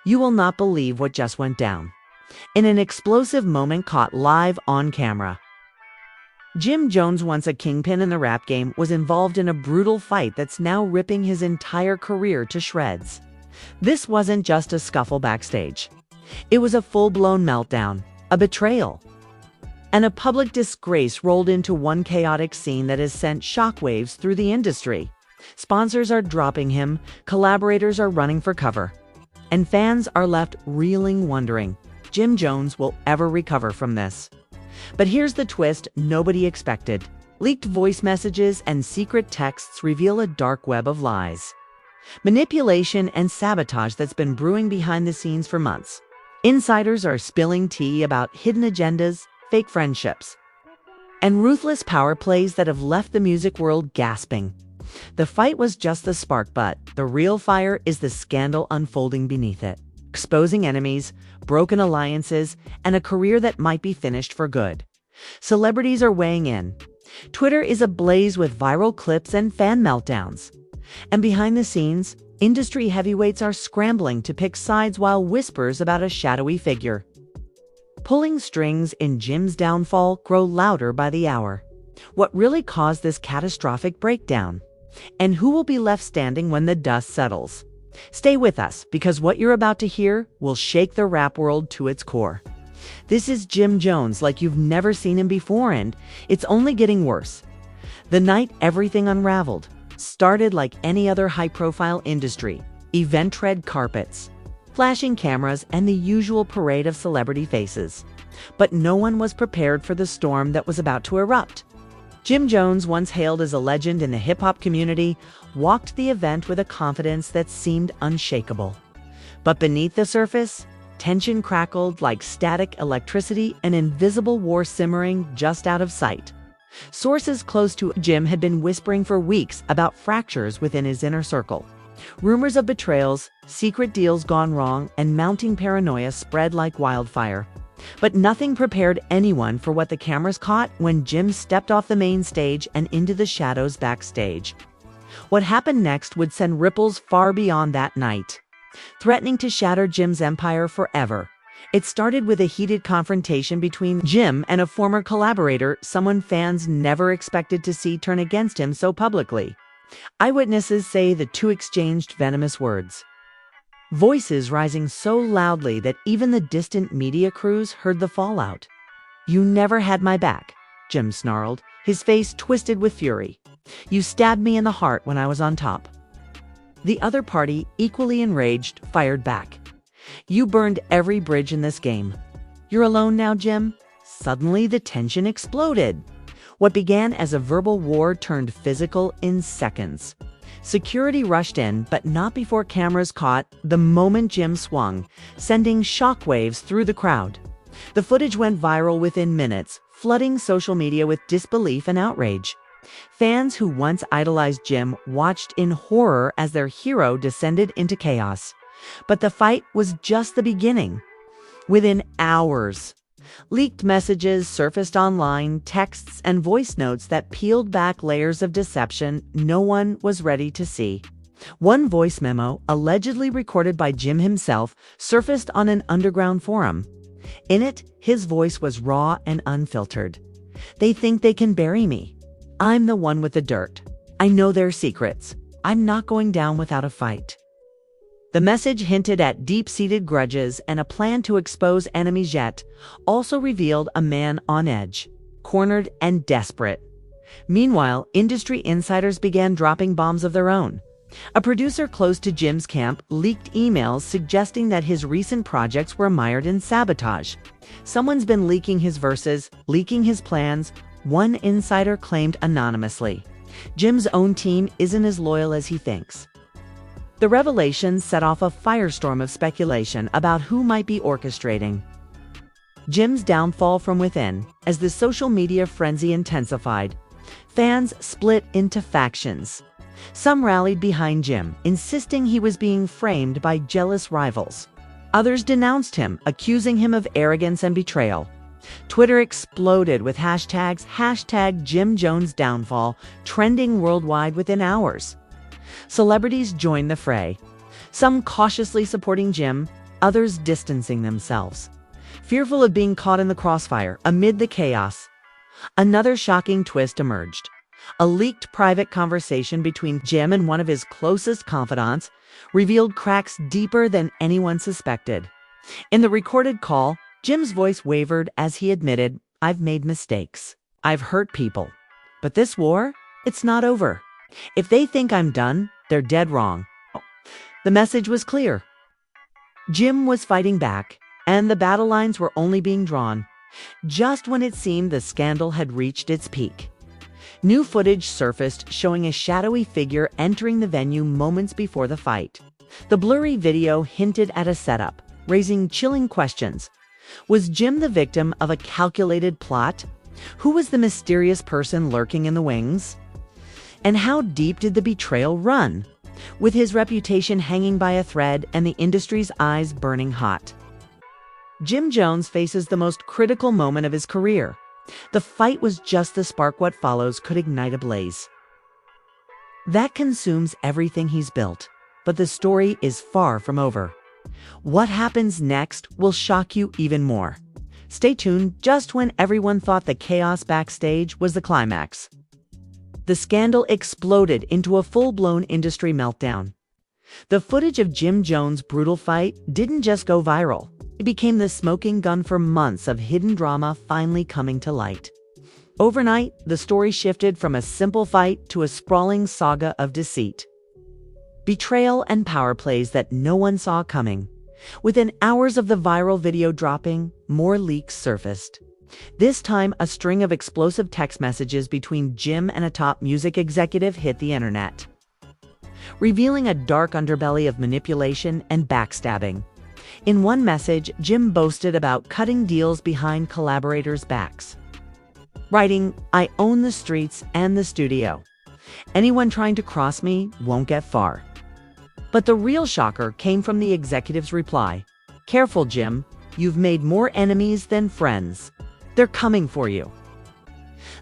You will not believe what just went down. In an explosive moment caught live on camera, Jim Jones, once a kingpin in the rap game, was involved in a brutal fight that's now ripping his entire career to shreds. This wasn't just a scuffle backstage. It was a full-blown meltdown, a betrayal, and a public disgrace rolled into one chaotic scene that has sent shockwaves through the industry. Sponsors are dropping him, collaborators are running for cover, and fans are left reeling, wondering, Jim Jones will ever recover from this. But here's the twist nobody expected. Leaked voice messages and secret texts reveal a dark web of lies, manipulation, and sabotage that's been brewing behind the scenes for months. Insiders are spilling tea about hidden agendas, fake friendships, and ruthless power plays that have left the music world gasping. The fight was just the spark, but the real fire is the scandal unfolding beneath it, exposing enemies, broken alliances, and a career that might be finished for good. Celebrities are weighing in. Twitter is ablaze with viral clips and fan meltdowns. And behind the scenes, industry heavyweights are scrambling to pick sides while whispers about a shadowy figure pulling strings in Jim's downfall grow louder by the hour. What really caused this catastrophic breakdown? And who will be left standing when the dust settles? Stay with us, because what you're about to hear will shake the rap world to its core. This is Jim Jones like you've never seen him before, and it's only getting worse. The night everything unraveled started like any other high-profile industry: event red carpets, flashing cameras, and the usual parade of celebrity faces. But no one was prepared for the storm that was about to erupt. Jim Jones, once hailed as a legend in the hip-hop community, walked the event with a confidence that seemed unshakable. But beneath the surface, tension crackled like static electricity, an invisible war simmering just out of sight. Sources close to Jim had been whispering for weeks about fractures within his inner circle. Rumors of betrayals, secret deals gone wrong, and mounting paranoia spread like wildfire. But nothing prepared anyone for what the cameras caught when Jim stepped off the main stage and into the shadows backstage. What happened next would send ripples far beyond that night, threatening to shatter Jim's empire forever. It started with a heated confrontation between Jim and a former collaborator, someone fans never expected to see turn against him so publicly. Eyewitnesses say the two exchanged venomous words, voices rising so loudly that even the distant media crews heard the fallout. "You never had my back," Jim snarled, his face twisted with fury. "You stabbed me in the heart when I was on top." The other party, equally enraged, fired back. "You burned every bridge in this game. You're alone now, Jim." Suddenly, the tension exploded. What began as a verbal war turned physical in seconds. Security rushed in, but not before cameras caught the moment Jim swung, sending shockwaves through the crowd. The footage went viral within minutes, flooding social media with disbelief and outrage. Fans who once idolized Jim watched in horror as their hero descended into chaos. But the fight was just the beginning. Within hours, leaked messages surfaced online, texts and voice notes that peeled back layers of deception no one was ready to see. One voice memo, allegedly recorded by Jim himself, surfaced on an underground forum. In it, his voice was raw and unfiltered. "They think they can bury me. I'm the one with the dirt. I know their secrets. I'm not going down without a fight." The message hinted at deep-seated grudges and a plan to expose enemies, yet also revealed a man on edge, cornered and desperate. Meanwhile, industry insiders began dropping bombs of their own. A producer close to Jim's camp leaked emails suggesting that his recent projects were mired in sabotage. "Someone's been leaking his verses, leaking his plans," one insider claimed anonymously. "Jim's own team isn't as loyal as he thinks." The revelations set off a firestorm of speculation about who might be orchestrating Jim's downfall from within. As the social media frenzy intensified, fans split into factions. Some rallied behind Jim, insisting he was being framed by jealous rivals. Others denounced him, accusing him of arrogance and betrayal. Twitter exploded with hashtags #JimJonesDownfall trending worldwide within hours. Celebrities joined the fray, some cautiously supporting Jim, others distancing themselves, fearful of being caught in the crossfire. Amid the chaos, another shocking twist emerged. A leaked private conversation between Jim and one of his closest confidants revealed cracks deeper than anyone suspected. In the recorded call, Jim's voice wavered as he admitted, "I've made mistakes. I've hurt people. But this war, it's not over. If they think I'm done, they're dead wrong." The message was clear. Jim was fighting back, and the battle lines were only being drawn just when it seemed the scandal had reached its peak. New footage surfaced showing a shadowy figure entering the venue moments before the fight. The blurry video hinted at a setup, raising chilling questions. Was Jim the victim of a calculated plot? Who was the mysterious person lurking in the wings? And how deep did the betrayal run, with his reputation hanging by a thread and the industry's eyes burning hot? Jim Jones faces the most critical moment of his career. The fight was just the spark what follows could ignite a blaze that consumes everything he's built. But the story is far from over. What happens next will shock you even more. Stay tuned. Just when everyone thought the chaos backstage was the climax, the scandal exploded into a full-blown industry meltdown. The footage of Jim Jones' brutal fight didn't just go viral. It became the smoking gun for months of hidden drama finally coming to light. Overnight, the story shifted from a simple fight to a sprawling saga of deceit, betrayal, and power plays that no one saw coming. Within hours of the viral video dropping, more leaks surfaced. This time, a string of explosive text messages between Jim and a top music executive hit the internet, revealing a dark underbelly of manipulation and backstabbing. In one message, Jim boasted about cutting deals behind collaborators' backs, writing, "I own the streets and the studio. Anyone trying to cross me won't get far." But the real shocker came from the executive's reply. "Careful, Jim. You've made more enemies than friends. They're coming for you."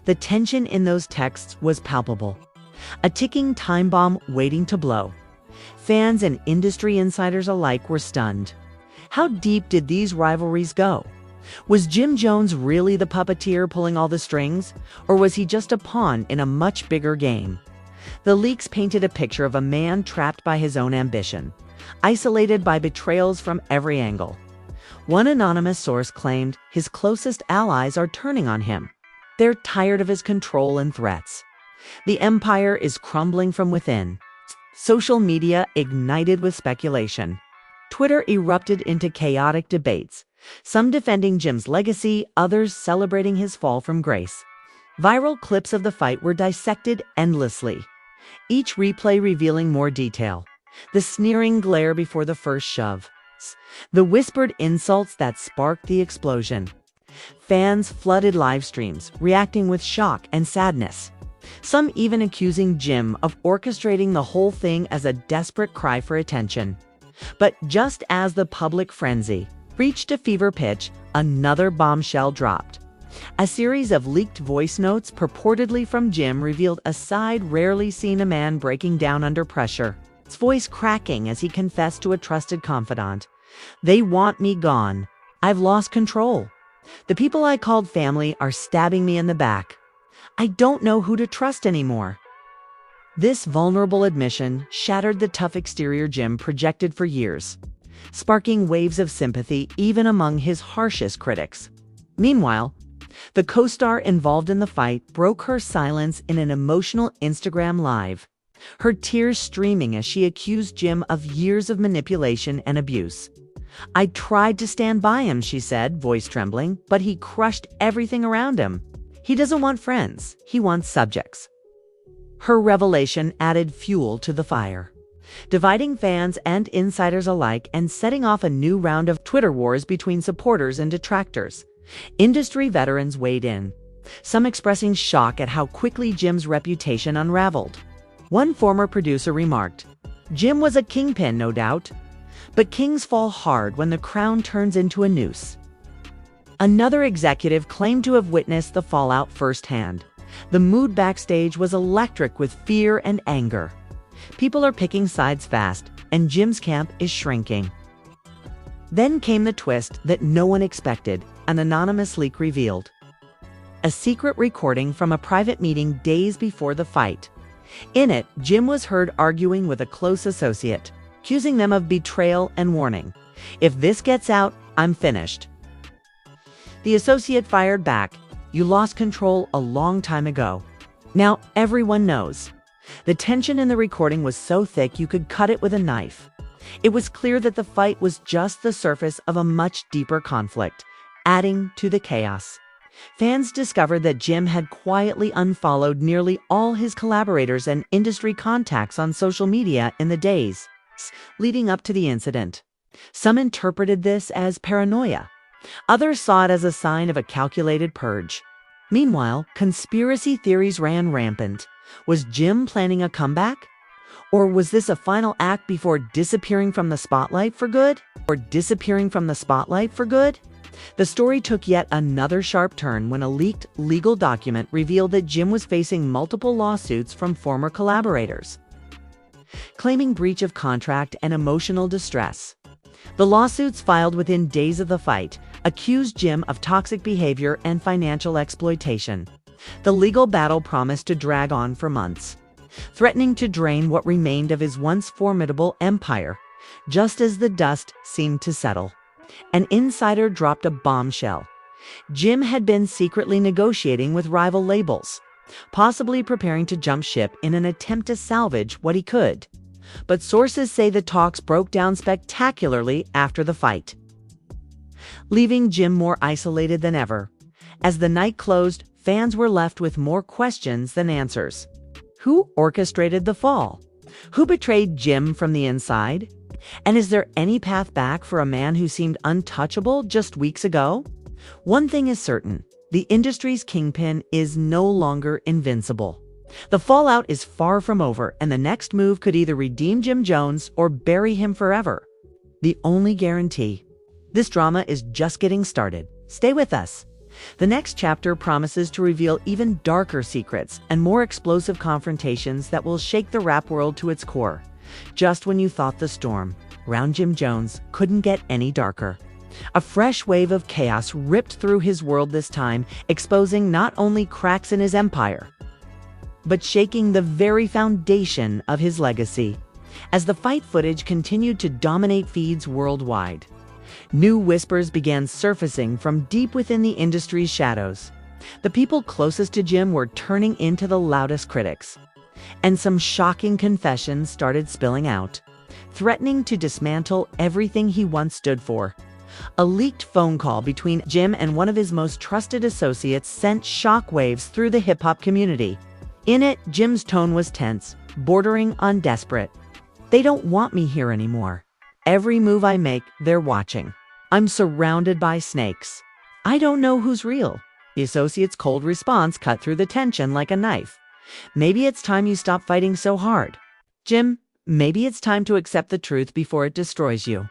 The tension in those texts was palpable, a ticking time bomb waiting to blow. Fans and industry insiders alike were stunned. How deep did these rivalries go? Was Jim Jones really the puppeteer pulling all the strings, or was he just a pawn in a much bigger game? The leaks painted a picture of a man trapped by his own ambition, isolated by betrayals from every angle. One anonymous source claimed his closest allies are turning on him. They're tired of his control and threats. The empire is crumbling from within. Social media ignited with speculation. Twitter erupted into chaotic debates, some defending Jim's legacy, others celebrating his fall from grace. Viral clips of the fight were dissected endlessly, each replay revealing more detail. The sneering glare before the first shove, the whispered insults that sparked the explosion. Fans flooded live streams, reacting with shock and sadness, some even accusing Jim of orchestrating the whole thing as a desperate cry for attention. But just as the public frenzy reached a fever pitch, another bombshell dropped. A series of leaked voice notes purportedly from Jim revealed a side rarely seen: a man breaking down under pressure, his voice cracking as he confessed to a trusted confidant. "They want me gone. I've lost control. The people I called family are stabbing me in the back. I don't know who to trust anymore." This vulnerable admission shattered the tough exterior Jim projected for years, sparking waves of sympathy even among his harshest critics. Meanwhile, the co-star involved in the fight broke her silence in an emotional Instagram Live, her tears streaming as she accused Jim of years of manipulation and abuse. "I tried to stand by him," she said, voice trembling, "but he crushed everything around him. He doesn't want friends, he wants subjects." Her revelation added fuel to the fire, dividing fans and insiders alike and setting off a new round of Twitter wars between supporters and detractors. Industry veterans weighed in, some expressing shock at how quickly Jim's reputation unraveled. One former producer remarked, "Jim was a kingpin, no doubt, but kings fall hard when the crown turns into a noose." Another executive claimed to have witnessed the fallout firsthand. The mood backstage was electric with fear and anger. People are picking sides fast, and Jim's camp is shrinking. Then came the twist that no one expected, an anonymous leak revealed. A secret recording from a private meeting days before the fight. In it, Jim was heard arguing with a close associate, accusing them of betrayal and warning, "If this gets out, I'm finished." The associate fired back, "You lost control a long time ago." Now everyone knows. The tension in the recording was so thick you could cut it with a knife. It was clear that the fight was just the surface of a much deeper conflict, adding to the chaos. Fans discovered that Jim had quietly unfollowed nearly all his collaborators and industry contacts on social media in the days leading up to the incident. Some interpreted this as paranoia. Others saw it as a sign of a calculated purge. Meanwhile, conspiracy theories ran rampant. Was Jim planning a comeback? Or was this a final act before disappearing from the spotlight for good? The story took yet another sharp turn when a leaked legal document revealed that Jim was facing multiple lawsuits from former collaborators, claiming breach of contract and emotional distress. The lawsuits filed within days of the fight accused Jim of toxic behavior and financial exploitation. The legal battle promised to drag on for months, threatening to drain what remained of his once formidable empire. Just as the dust seemed to settle, an insider dropped a bombshell. Jim had been secretly negotiating with rival labels, possibly preparing to jump ship in an attempt to salvage what he could. But sources say the talks broke down spectacularly after the fight, leaving Jim more isolated than ever. As the night closed, fans were left with more questions than answers. Who orchestrated the fall? Who betrayed Jim from the inside? And is there any path back for a man who seemed untouchable just weeks ago? One thing is certain, the industry's kingpin is no longer invincible. The fallout is far from over, and the next move could either redeem Jim Jones or bury him forever. The only guarantee. This drama is just getting started. Stay with us. The next chapter promises to reveal even darker secrets and more explosive confrontations that will shake the rap world to its core. Just when you thought the storm around Jim Jones couldn't get any darker, a fresh wave of chaos ripped through his world this time, exposing not only cracks in his empire, but shaking the very foundation of his legacy. As the fight footage continued to dominate feeds worldwide, new whispers began surfacing from deep within the industry's shadows. The people closest to Jim were turning into the loudest critics, and some shocking confessions started spilling out, threatening to dismantle everything he once stood for. A leaked phone call between Jim and one of his most trusted associates sent shockwaves through the hip-hop community. In it, Jim's tone was tense, bordering on desperate. "They don't want me here anymore. Every move I make, they're watching. I'm surrounded by snakes. I don't know who's real." The associate's cold response cut through the tension like a knife. "Maybe it's time you stop fighting so hard. Jim, maybe it's time to accept the truth before it destroys you."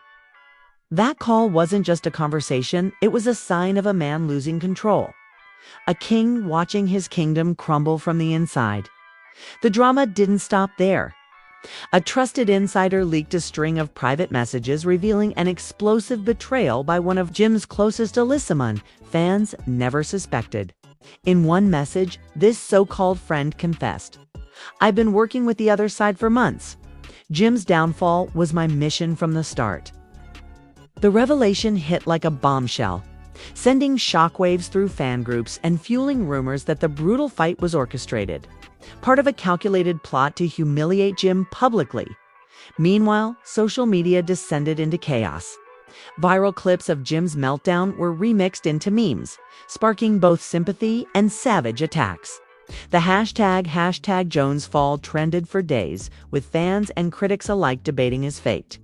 That call wasn't just a conversation, it was a sign of a man losing control. A king watching his kingdom crumble from the inside. The drama didn't stop there. A trusted insider leaked a string of private messages revealing an explosive betrayal by one of Jim's closest Alyssumon fans never suspected. In one message, this so-called friend confessed, "I've been working with the other side for months. Jim's downfall was my mission from the start." The revelation hit like a bombshell, sending shockwaves through fan groups and fueling rumors that the brutal fight was orchestrated, part of a calculated plot to humiliate Jim publicly. Meanwhile, social media descended into chaos. Viral clips of Jim's meltdown were remixed into memes, sparking both sympathy and savage attacks. The hashtag #JonesFall trended for days, with fans and critics alike debating his fate.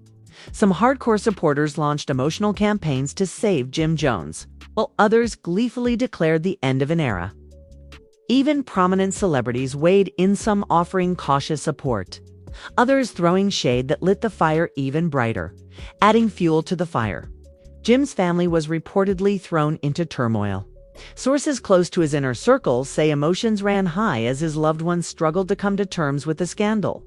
Some hardcore supporters launched emotional campaigns to save Jim Jones, while others gleefully declared the end of an era. Even prominent celebrities weighed in, some offering cautious support, others throwing shade that lit the fire even brighter, adding fuel to the fire. Jim's family was reportedly thrown into turmoil. Sources close to his inner circle say emotions ran high as his loved ones struggled to come to terms with the scandal.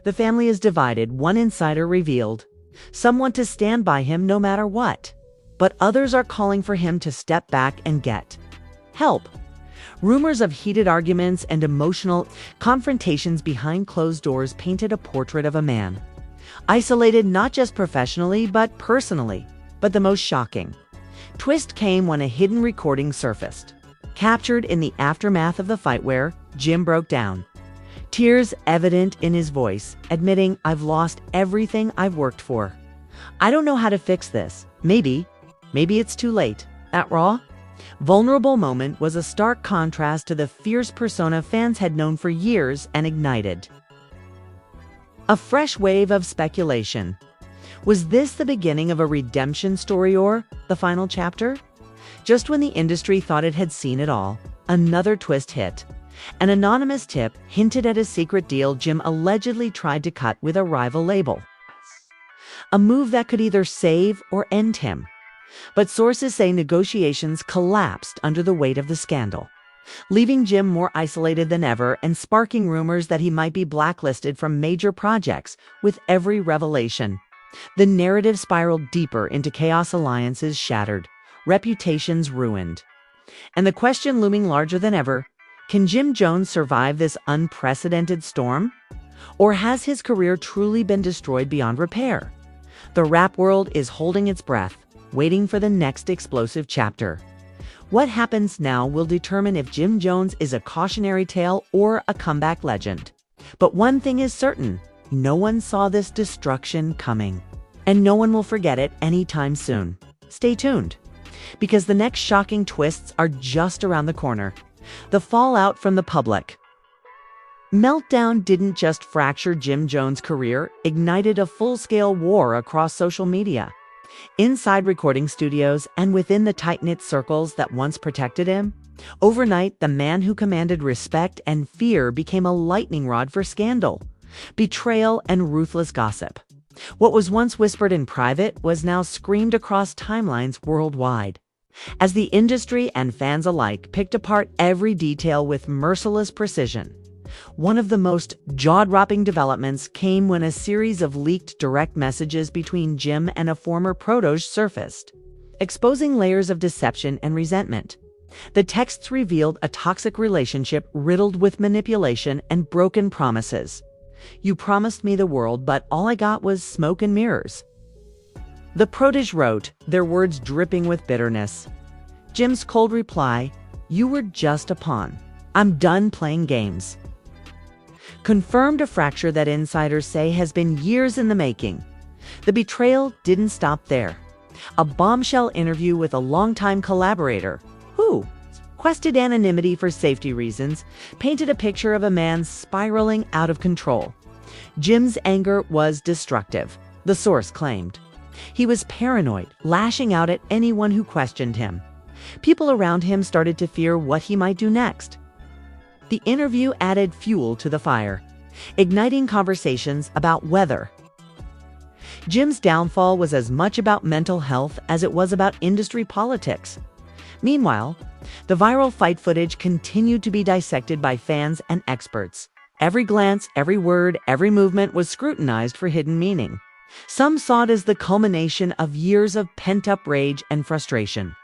The family is divided, one insider revealed. Some want to stand by him no matter what, but others are calling for him to step back and get help. Rumors of heated arguments and emotional confrontations behind closed doors painted a portrait of a man isolated not just professionally but personally. But the most shocking twist came when a hidden recording surfaced, captured in the aftermath of the fight where Jim broke down, tears evident in his voice, admitting, "I've lost everything I've worked for. I don't know how to fix this. Maybe it's too late." That raw, vulnerable moment was a stark contrast to the fierce persona fans had known for years and ignited a fresh wave of speculation. Was this the beginning of a redemption story or the final chapter? Just when the industry thought it had seen it all, another twist hit. An anonymous tip hinted at a secret deal Jim allegedly tried to cut with a rival label, a move that could either save or end him. But sources say negotiations collapsed under the weight of the scandal, leaving Jim more isolated than ever and sparking rumors that he might be blacklisted from major projects. With every revelation, the narrative spiraled deeper into chaos, alliances shattered, reputations ruined, and the question looming larger than ever: can Jim Jones survive this unprecedented storm? Or has his career truly been destroyed beyond repair? The rap world is holding its breath, waiting for the next explosive chapter. What happens now will determine if Jim Jones is a cautionary tale or a comeback legend. But one thing is certain: no one saw this destruction coming, and no one will forget it anytime soon. Stay tuned, because the next shocking twists are just around the corner. The fallout from the public meltdown didn't just fracture Jim Jones' career, ignited a full-scale war across social media, inside recording studios, and within the tight-knit circles that once protected him. Overnight, the man who commanded respect and fear became a lightning rod for scandal, betrayal, and ruthless gossip. What was once whispered in private was now screamed across timelines worldwide, as the industry and fans alike picked apart every detail with merciless precision. One of the most jaw-dropping developments came when a series of leaked direct messages between Jim and a former protege surfaced, exposing layers of deception and resentment. The texts revealed a toxic relationship riddled with manipulation and broken promises. "You promised me the world, but all I got was smoke and mirrors," the protege wrote, their words dripping with bitterness. Jim's cold reply: "You were just a pawn. I'm done playing games," confirmed a fracture that insiders say has been years in the making. The betrayal didn't stop there. A bombshell interview with a longtime collaborator, who requested anonymity for safety reasons, painted a picture of a man spiraling out of control. Jim's anger was destructive, the source claimed. He was paranoid, lashing out at anyone who questioned him. People around him started to fear what he might do next. The interview added fuel to the fire, igniting conversations about whether Jim's downfall was as much about mental health as it was about industry politics. Meanwhile, the viral fight footage continued to be dissected by fans and experts. Every glance, every word, every movement was scrutinized for hidden meaning. Some saw it as the culmination of years of pent-up rage and frustration.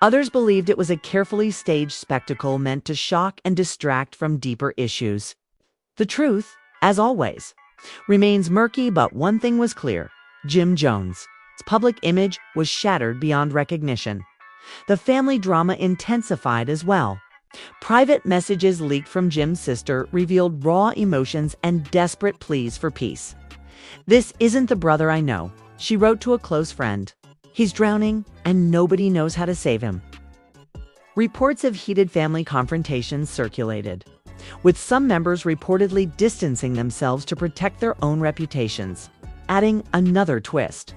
Others believed it was a carefully staged spectacle meant to shock and distract from deeper issues. The truth, as always, remains murky, but one thing was clear: Jim Jones' public image was shattered beyond recognition. The family drama intensified as well. Private messages leaked from Jim's sister revealed raw emotions and desperate pleas for peace. "This isn't the brother I know," she wrote to a close friend. "He's drowning, and nobody knows how to save him." Reports of heated family confrontations circulated, with some members reportedly distancing themselves to protect their own reputations. Adding another twist,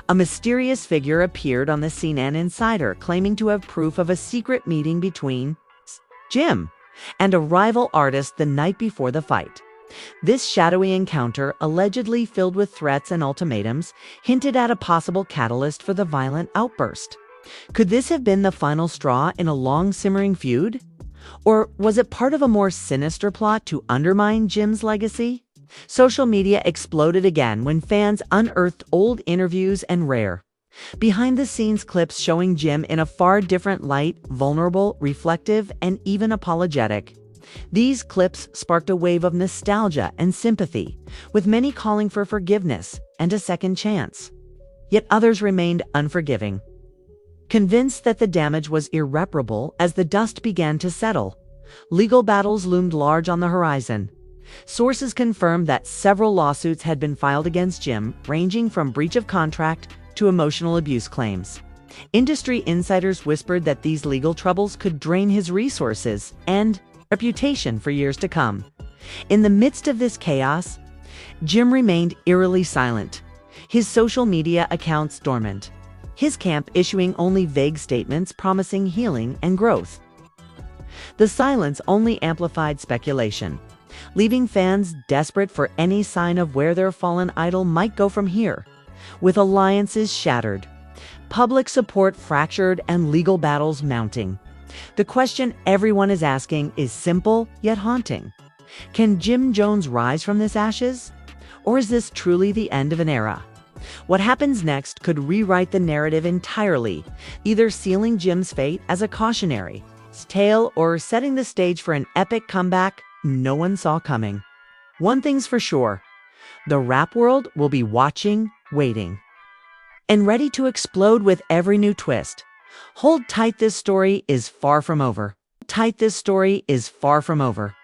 a mysterious figure appeared on the CNN Insider, claiming to have proof of a secret meeting between Jim and a rival artist the night before the fight. This shadowy encounter, allegedly filled with threats and ultimatums, hinted at a possible catalyst for the violent outburst. Could this have been the final straw in a long-simmering feud? Or was it part of a more sinister plot to undermine Jim's legacy? Social media exploded again when fans unearthed old interviews and rare, behind-the-scenes clips showing Jim in a far different light, vulnerable, reflective, and even apologetic. These clips sparked a wave of nostalgia and sympathy, with many calling for forgiveness and a second chance. Yet others remained unforgiving, convinced that the damage was irreparable. As the dust began to settle, legal battles loomed large on the horizon. Sources confirmed that several lawsuits had been filed against Jim, ranging from breach of contract to emotional abuse claims. Industry insiders whispered that these legal troubles could drain his resources and reputation for years to come. In the midst of this chaos, Jim remained eerily silent, his social media accounts dormant, his camp issuing only vague statements promising healing and growth. The silence only amplified speculation, leaving fans desperate for any sign of where their fallen idol might go from here. With alliances shattered, public support fractured, and legal battles mounting, the question everyone is asking is simple yet haunting. Can Jim Jones rise from this ashes? Or is this truly the end of an era? What happens next could rewrite the narrative entirely, either sealing Jim's fate as a cautionary tale or setting the stage for an epic comeback no one saw coming. One thing's for sure, the rap world will be watching, waiting, and ready to explode with every new twist. Hold tight, this story is far from over. Tight, this story is far from over.